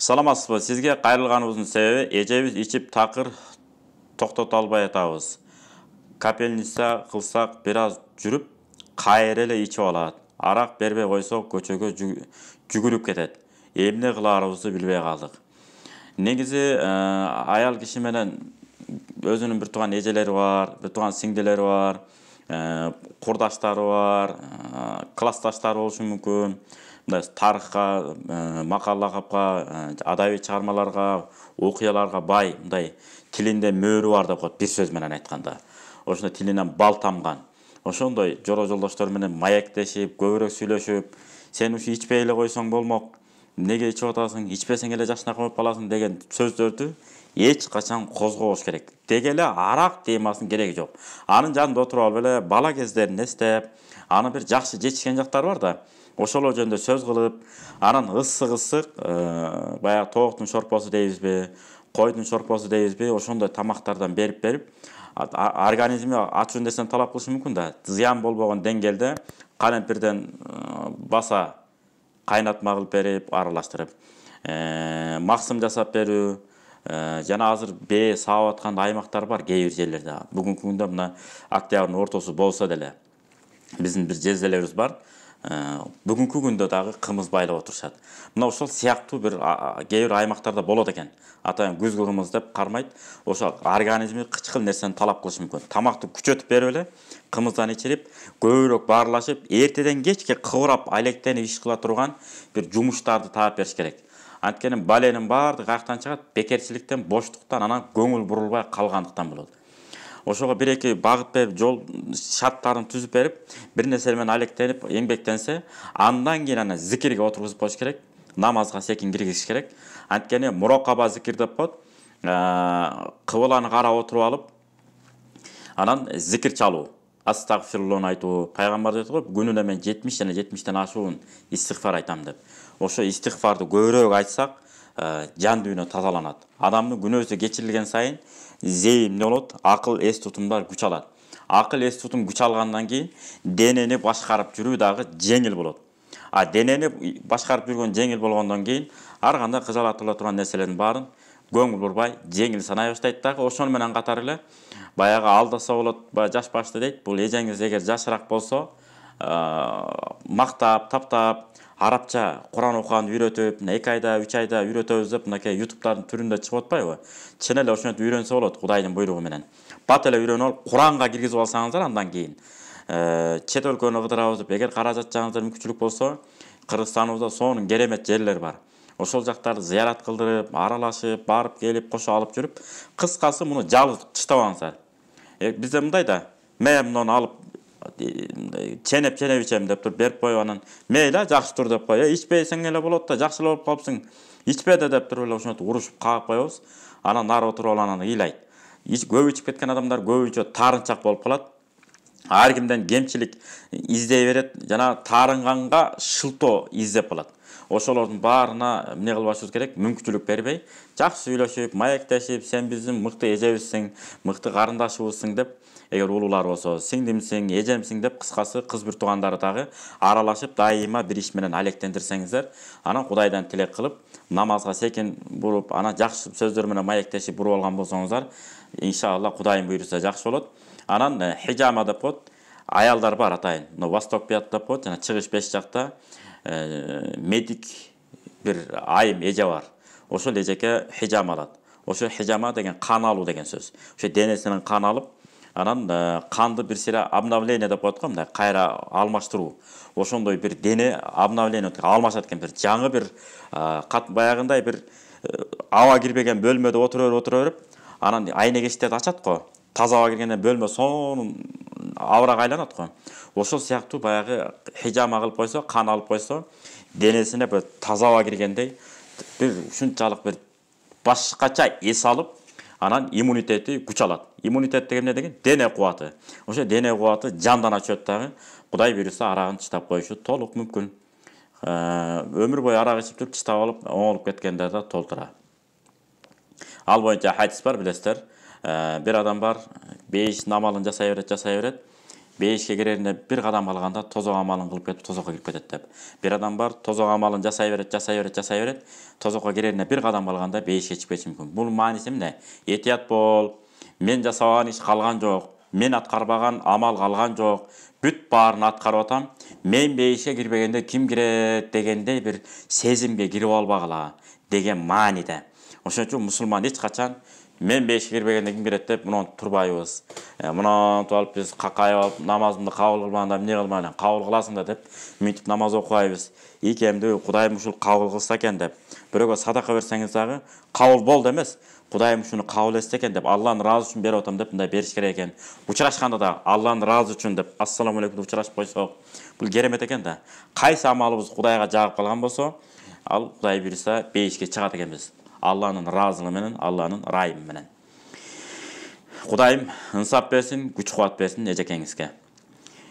Саламатсызбы, сизге кайрылганыбыздын себеби эжебиз ичип такыр токтото албай атабыз. Капельница кылсак бир аз жүрүп, кайра эле ичип алат. Арак бербей койсок көчөгө жүгүрүп кетет. Эмне кылаарыбызды билбей калдык. Негизи аял киши менен өзүнүн бир тууган эжелери бар, бир тууган сиңдилери бар, курдаштары бар, классташтары болушу мүмкүн. Мындай тарыхка, макал-лакапка, адабий чыгармаларга, окуяларга бай, мындай тилинде мөөрү бар деп коет, бир сөз менен айтканда. Ошондой тилинен бал тамган. Ошондой жора жолдоштор менен маектешип, көбүрөөк сүйлөшүп, сен ушу ичпей эле койсоң болмок, эмнеге ичип атасың, ичпесең эле жакшынакай болуп каласың деген сөздөрдү эч качан козгобош керек. Деги эле арак темасынын кереги жок. Анын жанында отуруп алып эле бала кездерин эстеп, аны бир жакшы жетишкен жактары бар да. Ошол жөнүндө сөз кылып, анан ысык баягы тооктун шорпосу дейбизби, койдун шорпосу дейбизби, ошондой тамактардан берип, организми ачуу нерсени талап кылышы мүмкүн да. Зыян болбогон деңгээлде канемпирден баса кайнатма кылып берип, аралаштырып, максым жасап берүү, жана азыр бээ саап аткан аймактар бар кээ бир жерлерде. Бүгүнкү күндө мына октябрдын ортосу болсо деле биздин бир жезделерибиз бар. Бүгүнкү күндө дагы кымыз байлап отурушат. Мына ошол сыяктуу бир кээ бир аймактарда болот экен. Атайын күзгү кымыз деп кармайт. Ошо организми кычкыл нерсени талап кылышы мүмкүн. Тамакты күчөтүп берип эле, кымыздан ичирип, көбүрөөк баарлашып, эртеден кечке кыбырап, алектенип иш кыла турган бир жумуштарды таап бериш керек. Анткени баленин баардыгы каяктан чыгат? Бекерчиликтен, боштуктан, анан көңүл бурулбай калгандыктан болот. Ошого бир-эки багыт берип, жол шарттарын түзүп берип, бир нерсе менен алектенип, эмгектенсе, андан кийин аны зикирге отургузуп коюш керек, намазга секин киргизиш керек. Анткени муракаба зикир деп коет. Кыбланы карап отуруп алып, анан зикир чалуу, астагфирулланы айтуу. Пайгамбар айтты го, күнүнө мен 70 жана 70тен ашуун истигфар айтам деп. Ошо истигфарды көбүрөөк айтсак, жан дүйнө тазаланат. Адамдын күнөөсү кечирилген сайын зейин болот, акыл эс тутумдар күч алат. Акыл эс тутум күч алгандан кийин денени башкарып жүрүү дагы жеңил болот. Денени башкарып жүргөн жеңил болгондон кийин ар кандай кыжалатыла турган нерселердин баарын көңүл бурбай, жеңил санай баштайт дагы. Ошону менен катар эле баягы алдаса болот, жаш башты дейт. Бул эжеңиз эгер жашыраак болсо, мактап, таптап, арабча Куран окуганды үйрөтүп, 2 айда, 3 айда үйрөтөбүз деп, мынакей YouTube'дардын түрүндө чыгып атпайбы? Чын эле ошентип үйрөнсө болот, Кудайдын буйругу менен. Бат эле үйрөнүп алып, Куранга киргизип алсаңыздар, андан кийин чет өлкөнү кыдырабыз деп, эгер каражат жагыңызда мүмкүнчүлүк болсо, Кыргызстаныбызда сонун керемет жерлер бар. Ошол жактарды зыярат кылдырып, аралашып, барып келип, кошо алып жүрүп, кыскасы муну жалгыз чыштабаңыздар. Бизде мындай да, мен муну алып ченеп ичем деп туруп берип коюп, анан мейли жакшытыр деп кой, ичпесең эле болот да, жакшы эле болуп калыпсың, ичпеди деп туруп эле ошентип урушуп кагып коебуз. Анан нары отуруп алып анан ыйлайт. Көп ичип кеткен адамдар көбүнчө таарынчак болуп калат. Ар кимден кемчилик издей берет, жана таарынганга шылтоо издеп калат. Ошолордун баарына эмне кылбашыбыз керек? Мүмкүнчүлүк бербей, жакшы сүйлөшүп, маектешип, сен биздин мыкты эжебизсиң, мыкты карындашыбызсың деп, эгер улуулар болсо, сиңдимсиң, эжемсиң деп, кыскасы кыз бир туугандары дагы аралашып, дайыма бир иш менен алектендирсеңиздер, анан Кудайдан тилек кылып, намазга секин буруп, анан жакшы сөздөр менен маектешип буруп алган болсоңуздар, иншалла Кудайым буйруса жакшы болот. Анан хижама деп коет, аялдар бар атайын. Восток бият деп коет, жана чыгыш 5 жакта медик бир айым эже бар. Ошол эжеке хижама алат. Ошо хижама деген кан алуу деген сөз. Ошо денесинен кан алып, анан канды бир сыйра обновление деп коет го, мындай кайра алмаштыруу. Ошондой бир дене обновление алмашат экен, бир жаңы бир баягындай бир аба кирбеген бөлмөдө отура берип, анан айнегечтерди ачат го. Таза аба киргенден бөлмө сонун абырак айланат го. Ошол сыяктуу баягы хижама кылып койсо, кан алып койсо, денесине бир таза аба киргендей бир ушунчалык бир башкача эс алып, анан иммунитети күч алат. Иммунитет деген эмне деген? Дене кубаты. Ошо дене кубаты жандана чөт дагы. Кудай буйруса арагын чыштап коюшу толук мүмкүн. Өмүр бою арак ичип туруп чыштап алып, оңолуп кеткендер да толтура. Ал боюнча хадис бар, билесиздер. Bir adam var, 5 намалын жасай берет. бейишке кирерине бир кадам калганда тозок амалын кылып кетип тозокко кирип кетет деп. Бир адам бар, тозок амалын жасай берет, тозокко кирерине бир кадам калганда бейишке чыгып кетиши мүмкүн. Бул мааниси эмне? Этият бол, мен жасабаган иш калган жок, мен аткарбаган амал калган жок, бүт баарын аткарып атам, мен бейишке кирбегенде ким кирет дегендей бир сезимге кирип албагыла деген мааниде. Ошон үчүн мусулман эч качан мен бейишке кирбегенде ким кирет деп мынтип турбайбыз. Мынтип алып биз какайып алып намазымды кабыл кылбаганда эмне кылмайлы, кабыл кыласың да деп мынтип намаз окубайбыз. Икемди Кудайым ушул кабыл кылса экен деп. Бирөөгө садака берсеңиз дагы кабыл болду эмес. Кудайым ушуну кабыл этсе экен деп, Алланын ыраазы үчүн берип атам деп мындай бериш керек экен. Учурашканда да Алланын ыраазы үчүн деп ассаламу алейкум деп учурашып койсок, бул керемет экен да. Кайсы амалыбыз Кудайга жагып калган болсо, ал Кудай буйруса бейишке чыгат экенбиз. Алланын ыраазылыгы менен, Алланын ырайымы менен. Кудайым ынсап берсин, күч кубат берсин эжекеңизге.